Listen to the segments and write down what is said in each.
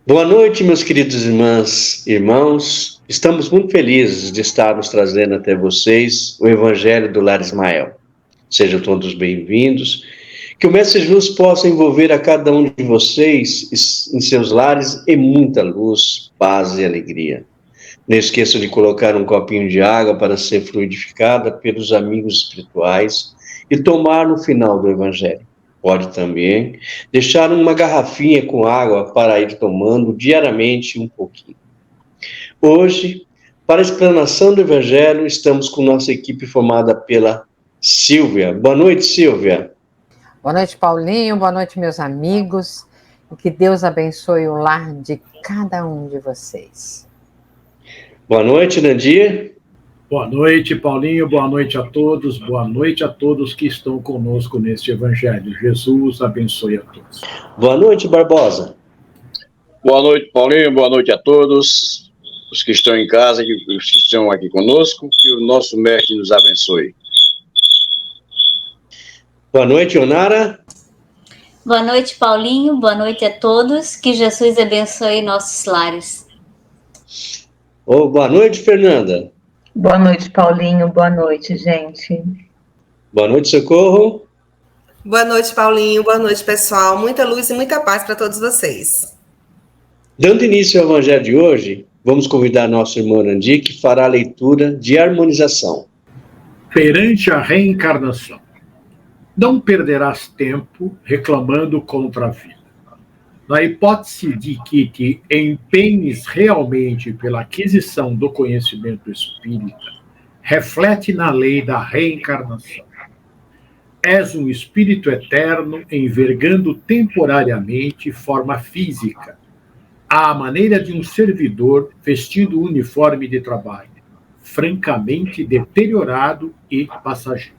Boa noite, meus queridos irmãs e irmãos. Estamos muito felizes de estarmos trazendo até vocês o Evangelho do Lar Ismael. Sejam todos bem-vindos. Que o Mestre Jesus possa envolver a cada um de vocês em seus lares em muita luz, paz e alegria. Não esqueçam de colocar um copinho de água para ser fluidificada pelos amigos espirituais e tomar no final do Evangelho. Pode também deixar uma garrafinha com água para ir tomando diariamente um pouquinho. Hoje, para a explanação do Evangelho, estamos com nossa equipe formada pela Silvia. Boa noite, Silvia. Boa noite, Paulinho. Boa noite, meus amigos. E que Deus abençoe o lar de cada um de vocês. Boa noite, Nandir. Boa noite, Paulinho. Boa noite a todos. Boa noite a todos que estão conosco neste Evangelho. Jesus abençoe a todos. Boa noite, Barbosa. Boa noite, Paulinho. Boa noite a todos os que estão em casa e os que estão aqui conosco. Que o nosso Mestre nos abençoe. Boa noite, Onara. Boa noite, Paulinho. Boa noite a todos. Que Jesus abençoe nossos lares. Boa noite, Fernanda. Boa noite, Paulinho. Boa noite, gente. Boa noite, Socorro. Boa noite, Paulinho. Boa noite, pessoal. Muita luz e muita paz para todos vocês. Dando início ao Evangelho de hoje, vamos convidar nosso irmão Nandir, que fará a leitura de harmonização. Perante a reencarnação, não perderás tempo reclamando contra a vida. Na hipótese de que te empenhes realmente pela aquisição do conhecimento espírita, reflete na lei da reencarnação. És um espírito eterno envergando temporariamente forma física, à maneira de um servidor vestido o uniforme de trabalho, francamente deteriorado e passageiro.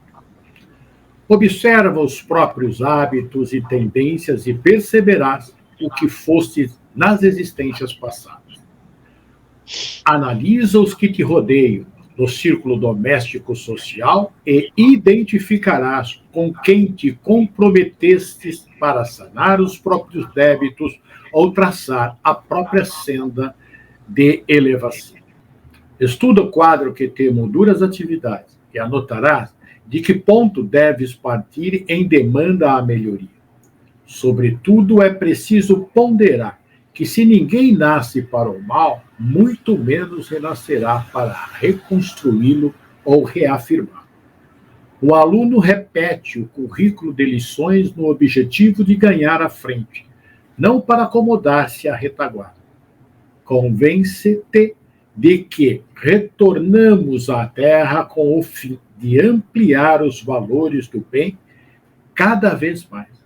Observa os próprios hábitos e tendências e perceberás o que foste nas existências passadas. Analisa os que te rodeiam no círculo doméstico social e identificarás com quem te comprometestes para sanar os próprios débitos ou traçar a própria senda de elevação. Estuda o quadro que te molduras atividades e anotarás de que ponto deves partir em demanda à melhoria. Sobretudo, é preciso ponderar que se ninguém nasce para o mal, muito menos renascerá para reconstruí-lo ou reafirmar. O aluno repete o currículo de lições no objetivo de ganhar a frente, não para acomodar-se à retaguarda. Convence-te de que retornamos à Terra com o fim de ampliar os valores do bem cada vez mais.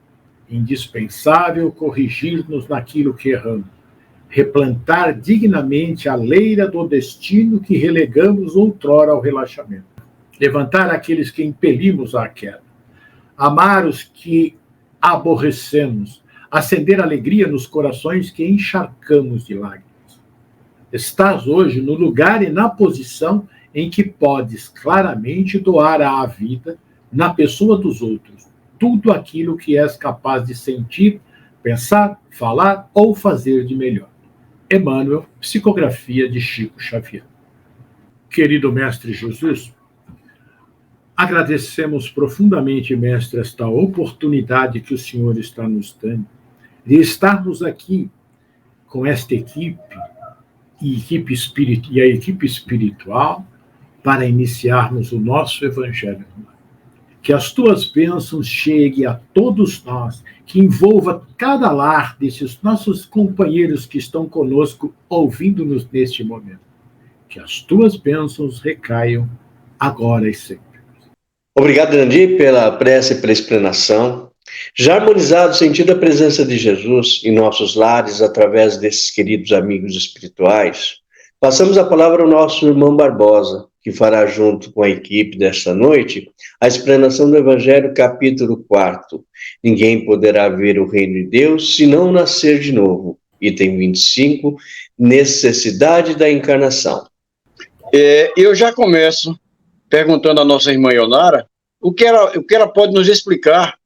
Indispensável corrigir-nos naquilo que erramos, replantar dignamente a leira do destino que relegamos outrora ao relaxamento, levantar aqueles que impelimos à queda, amar os que aborrecemos, acender alegria nos corações que encharcamos de lágrimas. Estás hoje no lugar e na posição em que podes claramente doar à vida, na pessoa dos outros, tudo aquilo que és capaz de sentir, pensar, falar ou fazer de melhor. Emmanuel, psicografia de Chico Xavier. Querido Mestre Jesus, agradecemos profundamente, Mestre, esta oportunidade que o Senhor está nos dando de estarmos aqui com esta equipe e a equipe espiritual para iniciarmos o nosso Evangelho. Que as tuas bênçãos cheguem a todos nós, que envolva cada lar desses nossos companheiros que estão conosco, ouvindo-nos neste momento. Que as tuas bênçãos recaiam agora e sempre. Obrigado, Nandir, pela prece e pela explanação. Já harmonizado, sentindo a presença de Jesus em nossos lares através desses queridos amigos espirituais, passamos a palavra ao nosso irmão Barbosa, que fará junto com a equipe desta noite a explanação do Evangelho, capítulo 4. Ninguém poderá ver o reino de Deus se não nascer de novo. Item 25, necessidade da encarnação. Eu já começo perguntando à nossa irmã Ionara o que ela pode nos explicar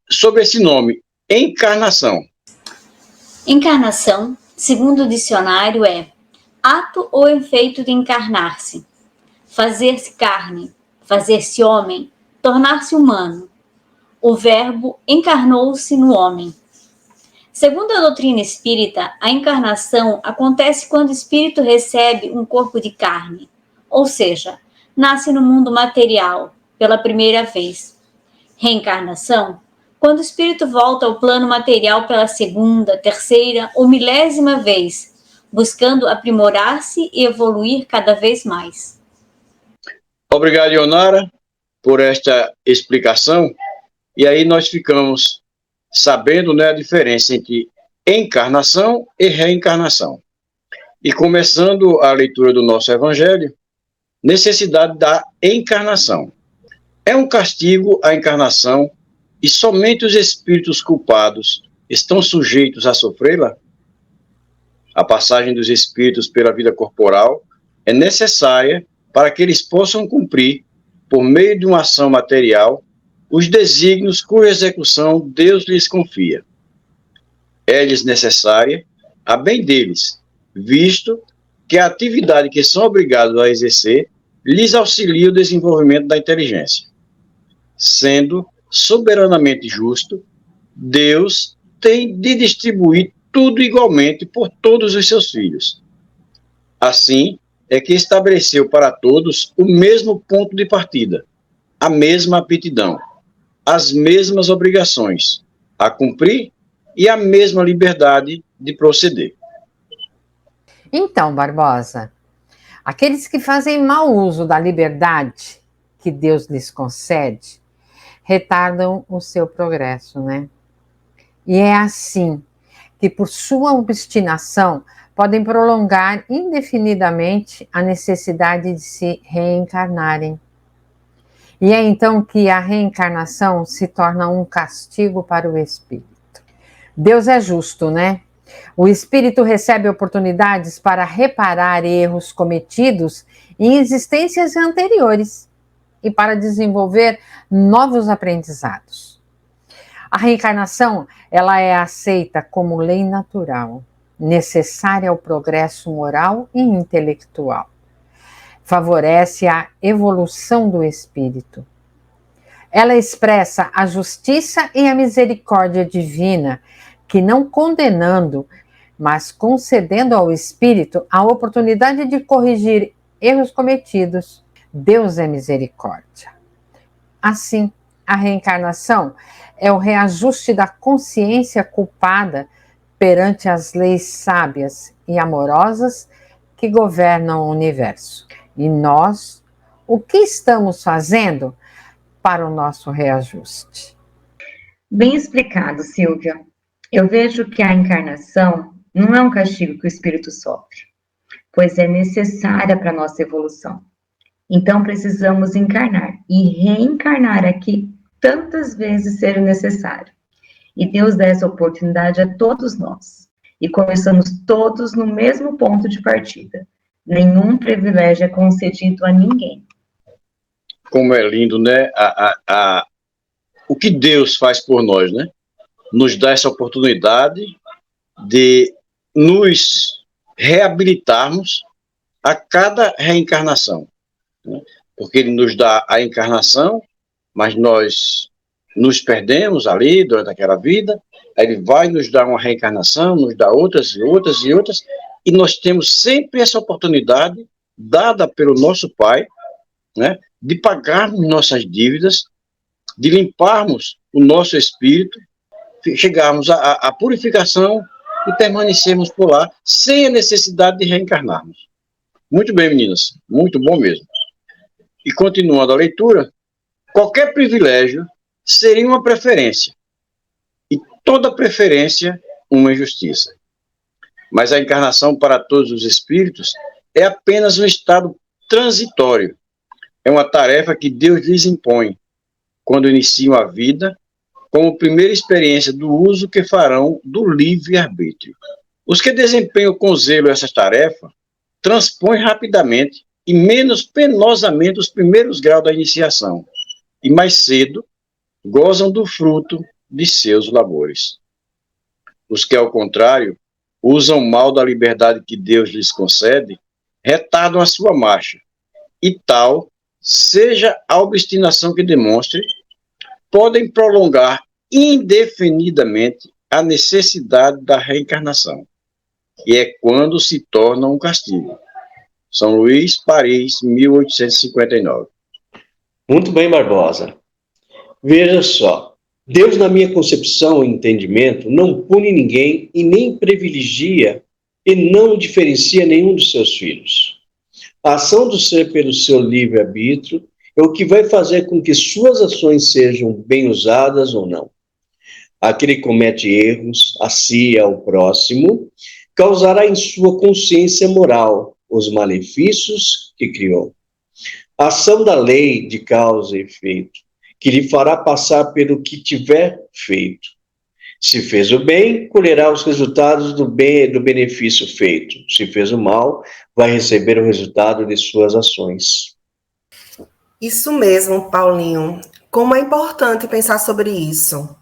sobre esse nome, encarnação. Encarnação, segundo o dicionário, é ato ou efeito de encarnar-se, fazer-se carne, fazer-se homem, tornar-se humano. O verbo encarnou-se no homem. Segundo a doutrina espírita, a encarnação acontece quando o espírito recebe um corpo de carne, ou seja, nasce no mundo material pela primeira vez. Reencarnação, quando o espírito volta ao plano material pela segunda, terceira ou milésima vez, buscando aprimorar-se e evoluir cada vez mais. Obrigado, Ionara, por esta explicação. E aí nós ficamos sabendo, né, a diferença entre encarnação e reencarnação. E começando a leitura do nosso Evangelho, necessidade da encarnação. É um castigo a encarnação e somente os espíritos culpados estão sujeitos a sofrê-la? A passagem dos espíritos pela vida corporal é necessária para que eles possam cumprir, por meio de uma ação material, os desígnios cuja execução Deus lhes confia. É-lhes necessária a bem deles, visto que a atividade que são obrigados a exercer lhes auxilia o desenvolvimento da inteligência. Sendo soberanamente justo, Deus tem de distribuir tudo igualmente por todos os seus filhos. Assim é que estabeleceu para todos o mesmo ponto de partida, a mesma aptidão, as mesmas obrigações a cumprir e a mesma liberdade de proceder. Então, Barbosa, aqueles que fazem mau uso da liberdade que Deus lhes concede, retardam o seu progresso, né? E é assim que, por sua obstinação, podem prolongar indefinidamente a necessidade de se reencarnarem. E é então que a reencarnação se torna um castigo para o espírito. Deus é justo, né? O espírito recebe oportunidades para reparar erros cometidos em existências anteriores e para desenvolver novos aprendizados. A reencarnação, ela é aceita como lei natural, necessária ao progresso moral e intelectual. Favorece a evolução do espírito. Ela expressa a justiça e a misericórdia divina, que não condenando, mas concedendo ao espírito a oportunidade de corrigir erros cometidos. Deus é misericórdia. Assim, a reencarnação é o reajuste da consciência culpada perante as leis sábias e amorosas que governam o universo. E nós, o que estamos fazendo para o nosso reajuste? Bem explicado, Silvia. Eu vejo que a encarnação não é um castigo que o espírito sofre, pois é necessária para a nossa evolução. Então precisamos encarnar e reencarnar aqui tantas vezes seja necessário. E Deus dá essa oportunidade a todos nós. E começamos todos no mesmo ponto de partida. Nenhum privilégio é concedido a ninguém. Como é lindo, né? O que Deus faz por nós, né? Nos dá essa oportunidade de nos reabilitarmos a cada reencarnação, né? Porque Ele nos dá a encarnação, mas nós nos perdemos ali durante aquela vida, aí Ele vai nos dar uma reencarnação, nos dá outras e outras e outras, e nós temos sempre essa oportunidade dada pelo nosso Pai, né, de pagarmos nossas dívidas, de limparmos o nosso espírito, chegarmos à purificação e permanecermos por lá, sem a necessidade de reencarnarmos. Muito bem, meninas, muito bom mesmo. E continuando a leitura, qualquer privilégio seria uma preferência, e toda preferência uma injustiça. Mas a encarnação para todos os espíritos é apenas um estado transitório. É uma tarefa que Deus lhes impõe quando iniciam a vida, como primeira experiência do uso que farão do livre-arbítrio. Os que desempenham com zelo essa tarefa transpõem rapidamente e menos penosamente os primeiros graus da iniciação, e mais cedo gozam do fruto de seus labores. Os que, ao contrário, usam mal da liberdade que Deus lhes concede, retardam a sua marcha, e tal, seja a obstinação que demonstre, podem prolongar indefinidamente a necessidade da reencarnação, e é quando se torna um castigo. São Luís, Paris, 1859. Muito bem, Barbosa. Veja só, Deus, na minha concepção e entendimento, não pune ninguém e nem privilegia e não diferencia nenhum dos seus filhos. A ação do ser pelo seu livre-arbítrio é o que vai fazer com que suas ações sejam bem usadas ou não. Aquele que comete erros a si e ao próximo, causará em sua consciência moral os malefícios que criou. A ação da lei de causa e efeito, que lhe fará passar pelo que tiver feito. Se fez o bem, colherá os resultados do bem, do benefício feito. Se fez o mal, vai receber o resultado de suas ações. Isso mesmo, Paulinho. Como é importante pensar sobre isso.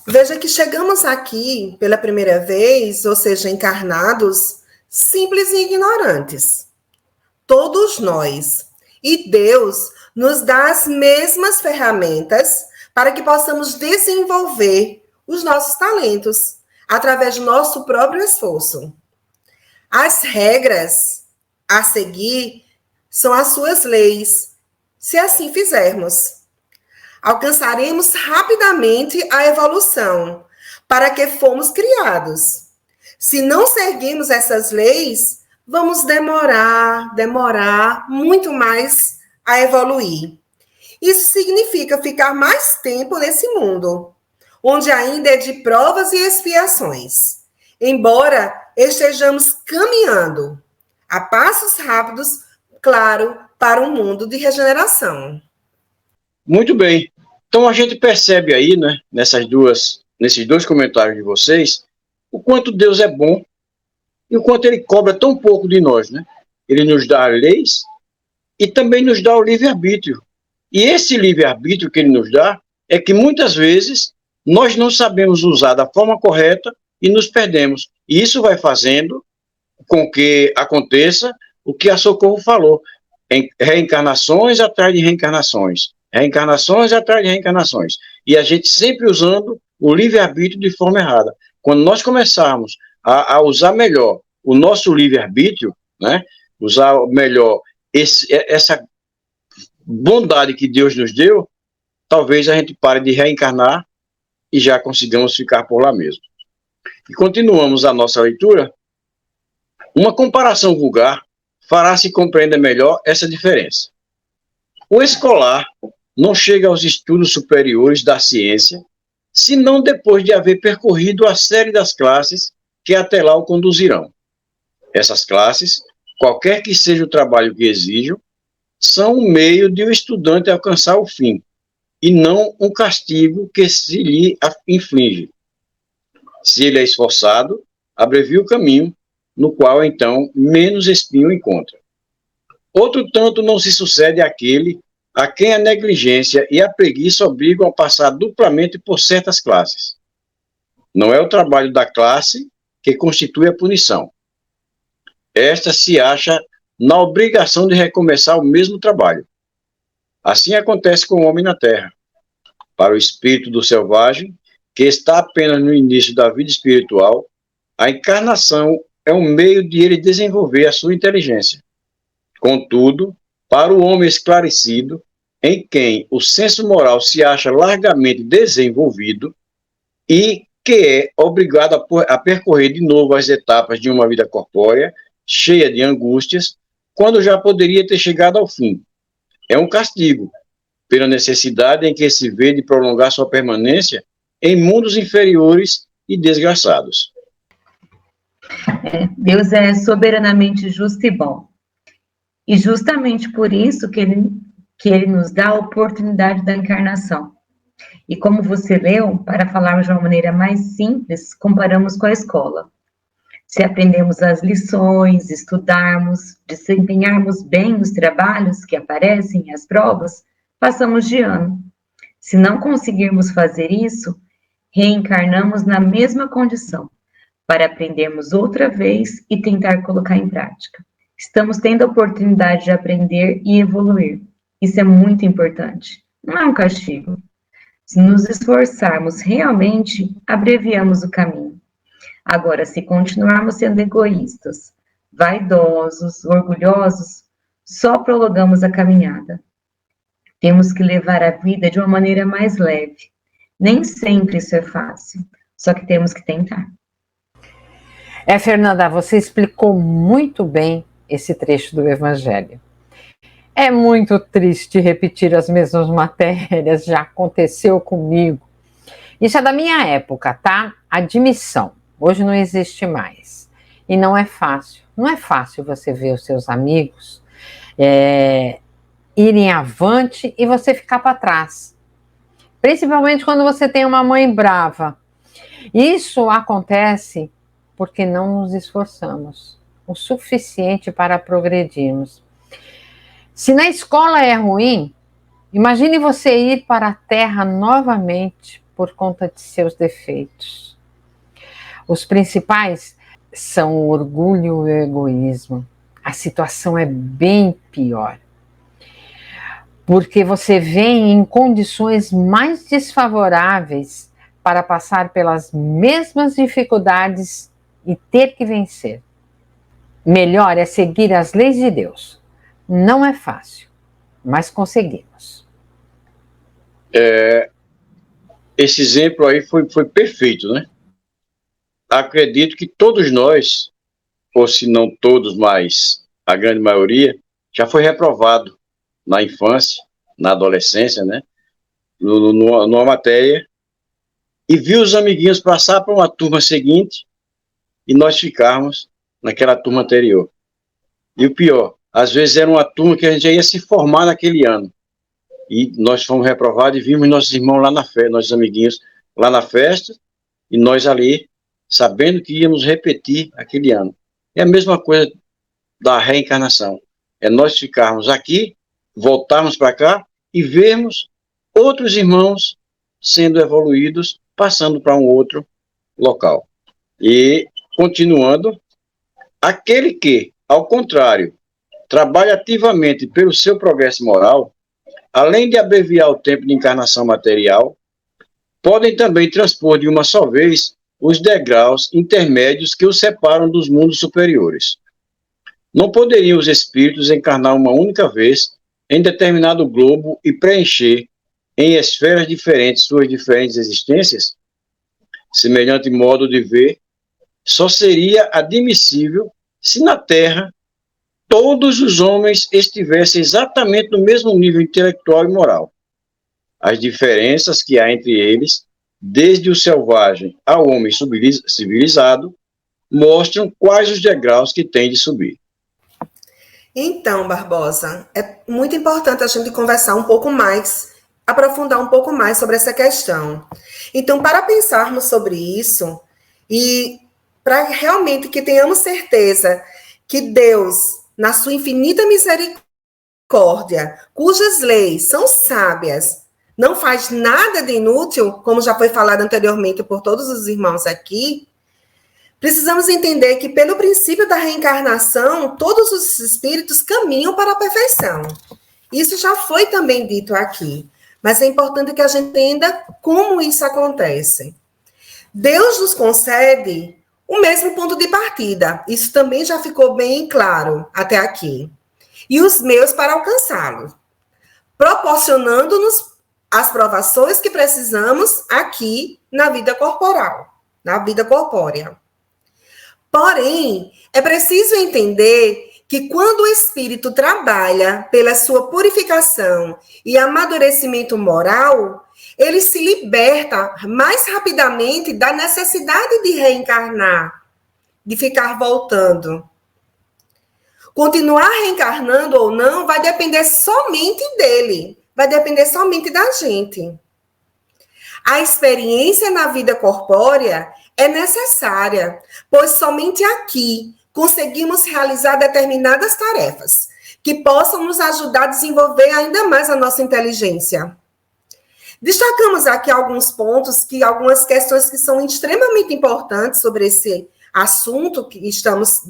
Veja que chegamos aqui pela primeira vez, ou seja, encarnados, simples e ignorantes. Todos nós. E Deus nos dá as mesmas ferramentas para que possamos desenvolver os nossos talentos através do nosso próprio esforço. As regras a seguir são as suas leis. Se assim fizermos, alcançaremos rapidamente a evolução para que fomos criados. Se não seguirmos essas leis, vamos demorar muito mais a evoluir. Isso significa ficar mais tempo nesse mundo, onde ainda é de provas e expiações, embora estejamos caminhando a passos rápidos, claro, para um mundo de regeneração. Muito bem. Então a gente percebe aí, né, nesses dois comentários de vocês, o quanto Deus é bom e o quanto ele cobra tão pouco de nós, né? Ele nos dá leis e também nos dá o livre-arbítrio. E esse livre-arbítrio que ele nos dá é que muitas vezes nós não sabemos usar da forma correta e nos perdemos. E isso vai fazendo com que aconteça o que a Socorro falou, em reencarnações atrás de reencarnações, reencarnações atrás de reencarnações. E a gente sempre usando o livre-arbítrio de forma errada. Quando nós começarmos a usar melhor o nosso livre-arbítrio, né, usar melhor essa bondade que Deus nos deu, talvez a gente pare de reencarnar e já consigamos ficar por lá mesmo. E continuamos a nossa leitura. Uma comparação vulgar fará se compreender melhor essa diferença. O escolar não chega aos estudos superiores da ciência, senão depois de haver percorrido a série das classes que até lá o conduzirão. Essas classes, qualquer que seja o trabalho que exijam, são um meio de o estudante alcançar o fim, e não um castigo que se lhe inflige. Se ele é esforçado, abrevia o caminho, no qual, então, menos espinho encontra. Outro tanto não se sucede àquele a quem a negligência e a preguiça obrigam a passar duplamente por certas classes. Não é o trabalho da classe que constitui a punição. Esta se acha na obrigação de recomeçar o mesmo trabalho. Assim acontece com o homem na Terra. Para o espírito do selvagem, que está apenas no início da vida espiritual, a encarnação é um meio de ele desenvolver a sua inteligência. Contudo, para o homem esclarecido, em quem o senso moral se acha largamente desenvolvido e que é obrigado a percorrer de novo as etapas de uma vida corpórea, cheia de angústias, quando já poderia ter chegado ao fim. É um castigo, pela necessidade em que se vê de prolongar sua permanência em mundos inferiores e desgraçados. Deus é soberanamente justo e bom. E justamente por isso que ele nos dá a oportunidade da encarnação. E como você leu, para falarmos de uma maneira mais simples, comparamos com a escola. Se aprendemos as lições, estudarmos, desempenharmos bem os trabalhos que aparecem, as provas, passamos de ano. Se não conseguirmos fazer isso, reencarnamos na mesma condição, para aprendermos outra vez e tentar colocar em prática. Estamos tendo a oportunidade de aprender e evoluir. Isso é muito importante. Não é um castigo. Se nos esforçarmos realmente, abreviamos o caminho. Agora, se continuarmos sendo egoístas, vaidosos, orgulhosos, só prolongamos a caminhada. Temos que levar a vida de uma maneira mais leve. Nem sempre isso é fácil, só que temos que tentar. Fernanda, você explicou muito bem esse trecho do Evangelho. É muito triste repetir as mesmas matérias, já aconteceu comigo. Isso é da minha época, tá? Admissão. Hoje não existe mais. E não é fácil. Não é fácil você ver os seus amigos irem avante e você ficar para trás. Principalmente quando você tem uma mãe brava. Isso acontece porque não nos esforçamos o suficiente para progredirmos. Se na escola é ruim, imagine você ir para a Terra novamente por conta de seus defeitos. Os principais são o orgulho e o egoísmo. A situação é bem pior. Porque você vem em condições mais desfavoráveis para passar pelas mesmas dificuldades e ter que vencer. Melhor é seguir as leis de Deus. Não é fácil, mas conseguimos. Esse exemplo aí foi perfeito, né? Acredito que todos nós, ou se não todos, mas a grande maioria, já foi reprovado na infância, na adolescência, né? Numa matéria, e viu os amiguinhos passar para uma turma seguinte e nós ficarmos naquela turma anterior. E o pior, às vezes era uma turma que a gente já ia se formar naquele ano. E nós fomos reprovados e vimos nossos irmãos lá na festa, nossos amiguinhos lá na festa, e nós ali, sabendo que íamos repetir aquele ano. É a mesma coisa da reencarnação. É nós ficarmos aqui, voltarmos para cá e vermos outros irmãos sendo evoluídos, passando para um outro local. E, continuando, aquele que, ao contrário, trabalha ativamente pelo seu progresso moral, além de abreviar o tempo de encarnação material, podem também transpor de uma só vez os degraus intermédios que os separam dos mundos superiores. Não poderiam os espíritos encarnar uma única vez em determinado globo e preencher em esferas diferentes suas diferentes existências? Semelhante modo de ver só seria admissível se na Terra todos os homens estivessem exatamente no mesmo nível intelectual e moral. As diferenças que há entre eles, desde o selvagem ao homem civilizado, mostram quais os degraus que tem de subir. Então, Barbosa, é muito importante a gente conversar um pouco mais, aprofundar um pouco mais sobre essa questão. Então, para pensarmos sobre isso e para realmente que tenhamos certeza que Deus, na sua infinita misericórdia, cujas leis são sábias, não faz nada de inútil, como já foi falado anteriormente por todos os irmãos aqui, precisamos entender que, pelo princípio da reencarnação, todos os espíritos caminham para a perfeição. Isso já foi também dito aqui, mas é importante que a gente entenda como isso acontece. Deus nos concede o mesmo ponto de partida, isso também já ficou bem claro até aqui, e os meios para alcançá-lo, proporcionando-nos as provações que precisamos aqui na vida corporal, na vida corpórea. Porém, é preciso entender que quando o espírito trabalha pela sua purificação e amadurecimento moral, ele se liberta mais rapidamente da necessidade de reencarnar, de ficar voltando. Continuar reencarnando ou não vai depender somente dele, vai depender somente da gente. A experiência na vida corpórea é necessária, pois somente aqui conseguimos realizar determinadas tarefas que possam nos ajudar a desenvolver ainda mais a nossa inteligência. Destacamos aqui algumas questões que são extremamente importantes sobre esse assunto que estamos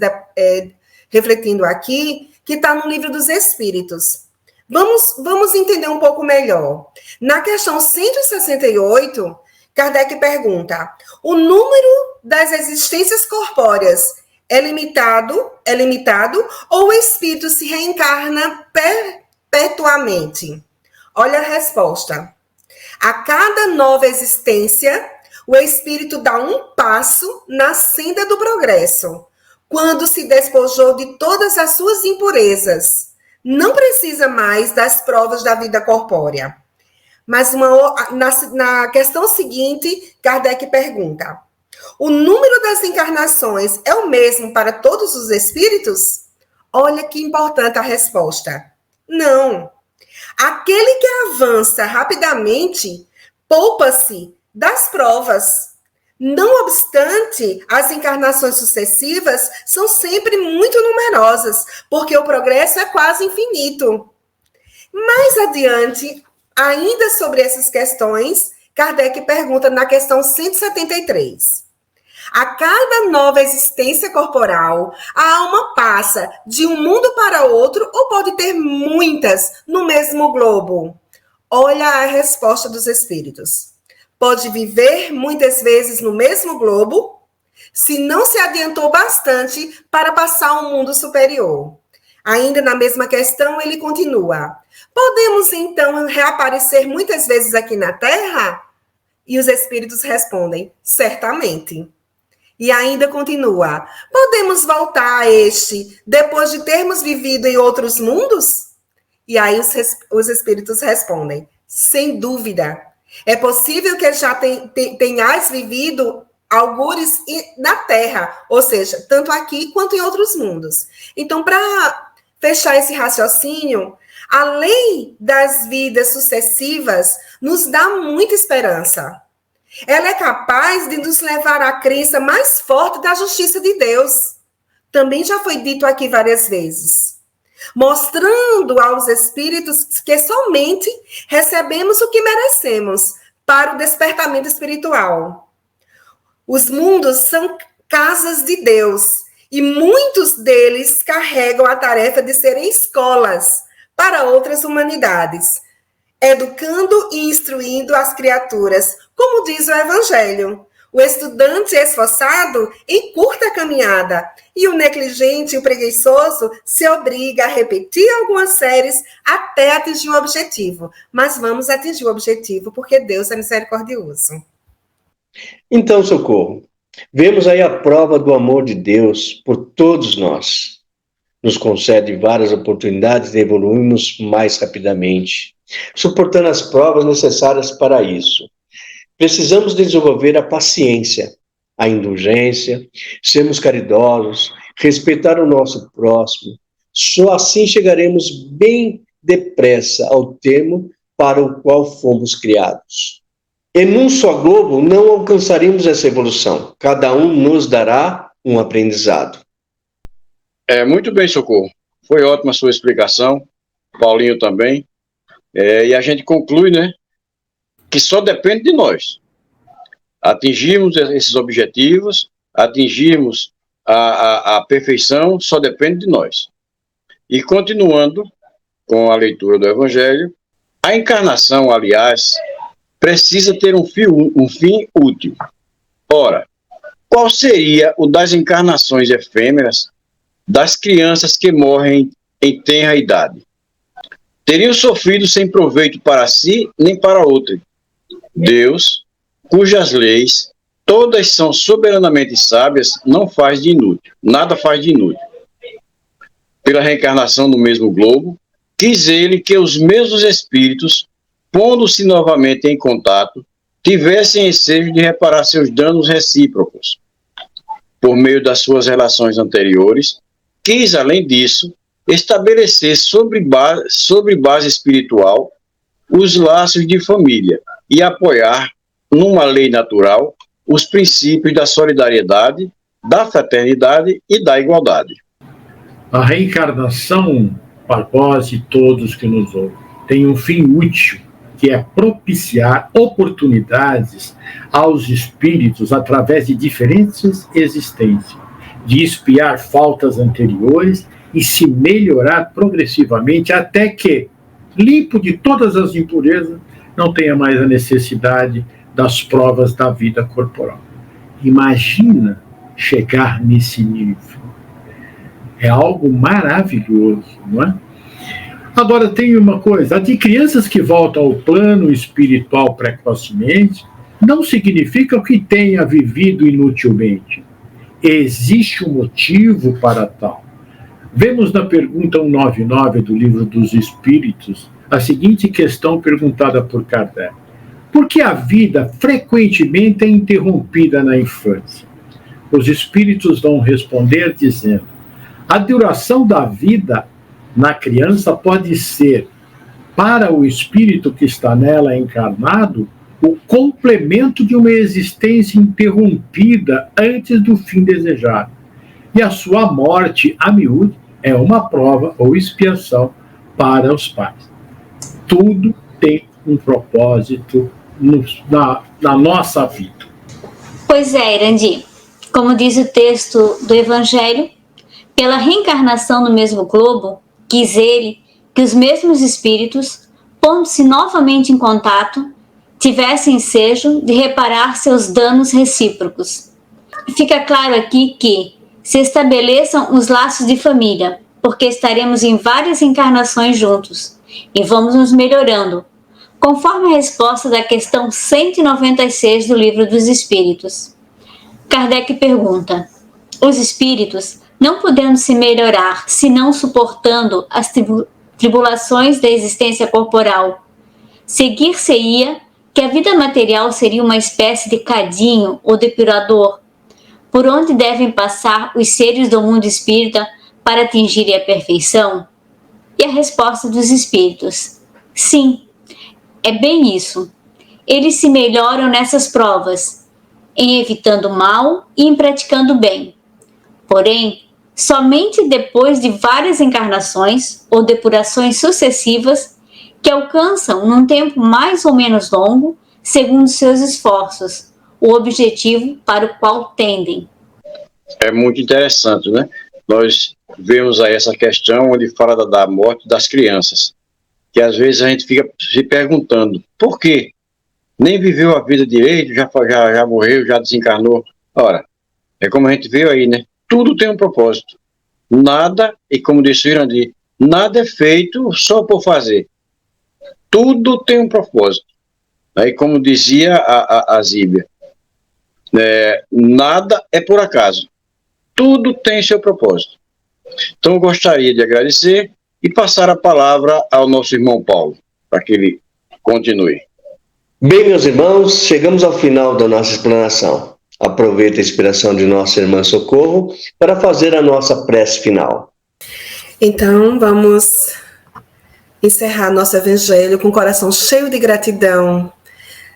refletindo aqui, que está no Livro dos Espíritos. Vamos entender um pouco melhor. Na questão 168, Kardec pergunta: o número das existências corpóreas é limitado ou o espírito se reencarna perpetuamente? Olha a resposta. A cada nova existência, o espírito dá um passo na senda do progresso, quando se despojou de todas as suas impurezas. Não precisa mais das provas da vida corpórea. Mas na questão seguinte, Kardec pergunta: o número das encarnações é o mesmo para todos os espíritos? Olha que importante a resposta. Não. Aquele que avança rapidamente poupa-se das provas. Não obstante, as encarnações sucessivas são sempre muito numerosas, porque o progresso é quase infinito. Mais adiante, ainda sobre essas questões, Kardec pergunta na questão 173. A cada nova existência corporal, a alma passa de um mundo para outro ou pode ter muitas no mesmo globo? Olha a resposta dos espíritos. Pode viver muitas vezes no mesmo globo, se não se adiantou bastante para passar ao mundo superior. Ainda na mesma questão, ele continua: podemos, então, reaparecer muitas vezes aqui na Terra? E os espíritos respondem: certamente. E ainda continua: podemos voltar a este depois de termos vivido em outros mundos? E aí os espíritos respondem: sem dúvida. É possível que já tenhais vivido algures na Terra, ou seja, tanto aqui quanto em outros mundos. Então, para fechar esse raciocínio, a lei das vidas sucessivas nos dá muita esperança. Ela é capaz de nos levar à crença mais forte da justiça de Deus. Também já foi dito aqui várias vezes. Mostrando aos espíritos que somente recebemos o que merecemos para o despertamento espiritual. Os mundos são casas de Deus e muitos deles carregam a tarefa de serem escolas para outras humanidades, educando e instruindo as criaturas, como diz o Evangelho. O estudante esforçado encurta a caminhada e o negligente e o preguiçoso se obriga a repetir algumas séries até atingir o objetivo. Mas vamos atingir o objetivo porque Deus é misericordioso. Então, Socorro, vemos aí a prova do amor de Deus por todos nós. Nos concede várias oportunidades de evoluirmos mais rapidamente, suportando as provas necessárias para isso. Precisamos desenvolver a paciência, a indulgência, sermos caridosos, respeitar o nosso próximo. Só assim chegaremos bem depressa ao termo para o qual fomos criados. E num só globo não alcançaremos essa evolução. Cada um nos dará um aprendizado. Muito bem, Socorro. Foi ótima a sua explicação. Paulinho também. E a gente conclui, né, que só depende de nós. Atingirmos esses objetivos, atingirmos a perfeição, só depende de nós. E continuando com a leitura do Evangelho, a encarnação, aliás, precisa ter um fim útil. Ora, qual seria o das encarnações efêmeras das crianças que morrem em tenra idade? Teriam sofrido sem proveito para si nem para outro. Deus, cujas leis todas são soberanamente sábias, não faz de inútil, nada faz de inútil. Pela reencarnação no mesmo globo, quis ele que os mesmos espíritos, pondo-se novamente em contato, tivessem ensejo de reparar seus danos recíprocos. Por meio das suas relações anteriores, quis, além disso, estabelecer sobre base espiritual os laços de família e apoiar, numa lei natural, os princípios da solidariedade, da fraternidade e da igualdade. A reencarnação, Barbosa e todos que nos ouvem, tem um fim útil, que é propiciar oportunidades aos espíritos através de diferentes existências, de expiar faltas anteriores e se melhorar progressivamente até que, limpo de todas as impurezas, não tenha mais a necessidade das provas da vida corporal. Imagina chegar nesse nível. É algo maravilhoso, não é? Agora, tem uma coisa: a de crianças que voltam ao plano espiritual precocemente não significa que tenha vivido inutilmente. Existe um motivo para tal. Vemos na pergunta 199 do Livro dos Espíritos a seguinte questão perguntada por Kardec: por que a vida frequentemente é interrompida na infância? Os espíritos vão responder dizendo: a duração da vida na criança pode ser, para o espírito que está nela encarnado, o complemento de uma existência interrompida antes do fim desejado. E a sua morte, a miúde, é uma prova ou expiação para os pais. Tudo tem um propósito na nossa vida. Pois é, Irandi. Como diz o texto do Evangelho, pela reencarnação no mesmo globo, quis ele que os mesmos espíritos, pondo-se novamente em contato, tivessem ensejo de reparar seus danos recíprocos. Fica claro aqui que se estabeleçam os laços de família, porque estaremos em várias encarnações juntos e vamos nos melhorando, conforme a resposta da questão 196 do Livro dos Espíritos. Kardec pergunta: os espíritos, não podendo se melhorar, senão suportando as tribulações da existência corporal, seguir-se-ia que a vida material seria uma espécie de cadinho ou depurador, por onde devem passar os seres do mundo espírita para atingirem a perfeição? E a resposta dos espíritos: sim, é bem isso. Eles se melhoram nessas provas, em evitando o mal e em praticando o bem. Porém, somente depois de várias encarnações ou depurações sucessivas, que alcançam, num tempo mais ou menos longo, segundo seus esforços, o objetivo para o qual tendem. É muito interessante, né? Nós vemos aí essa questão onde fala da morte das crianças, que às vezes a gente fica se perguntando, por quê? Nem viveu a vida direito, já morreu, já desencarnou. Ora, é como a gente viu aí, né? Tudo tem um propósito. Nada, e como disse o Irandi, nada é feito só por fazer. Tudo tem um propósito. Aí, como dizia a Zíbia, nada é por acaso. Tudo tem seu propósito. Então, eu gostaria de agradecer e passar a palavra ao nosso irmão Paulo, para que ele continue. Bem, meus irmãos, chegamos ao final da nossa explanação. Aproveito a inspiração de nossa irmã Socorro para fazer a nossa prece final. Então, vamos encerrar nosso evangelho com o coração cheio de gratidão.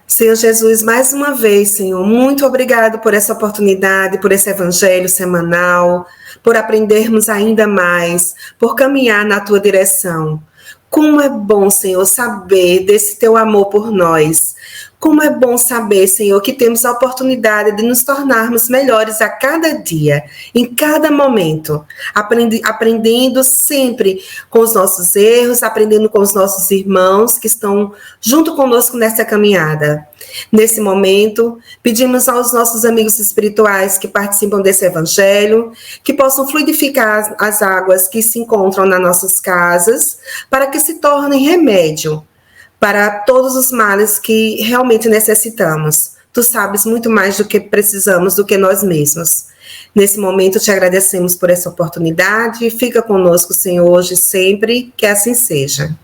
Senhor Jesus, mais uma vez, Senhor, muito obrigado por essa oportunidade, por esse evangelho semanal, por aprendermos ainda mais, por caminhar na tua direção. Como é bom, Senhor, saber desse teu amor por nós. Como é bom saber, Senhor, que temos a oportunidade de nos tornarmos melhores a cada dia, em cada momento, aprendendo sempre com os nossos erros, aprendendo com os nossos irmãos que estão junto conosco nessa caminhada. Nesse momento, pedimos aos nossos amigos espirituais que participam desse evangelho, que possam fluidificar as águas que se encontram nas nossas casas, para que se tornem remédio para todos os males que realmente necessitamos. Tu sabes muito mais do que precisamos do que nós mesmos. Nesse momento, te agradecemos por essa oportunidade. Fica conosco, Senhor, hoje e sempre, que assim seja.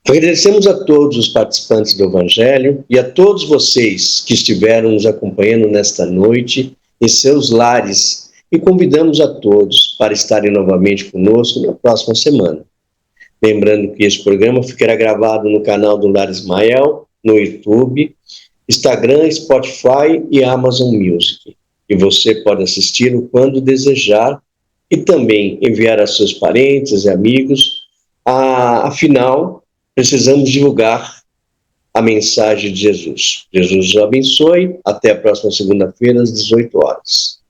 Agradecemos a todos os participantes do Evangelho e a todos vocês que estiveram nos acompanhando nesta noite em seus lares e convidamos a todos para estarem novamente conosco na próxima semana. Lembrando que esse programa ficará gravado no canal do Lar Ismael, no YouTube, Instagram, Spotify e Amazon Music. E você pode assisti-lo quando desejar e também enviar a seus parentes e amigos. Afinal, precisamos divulgar a mensagem de Jesus. Jesus os abençoe. Até a próxima segunda-feira, às 18 horas.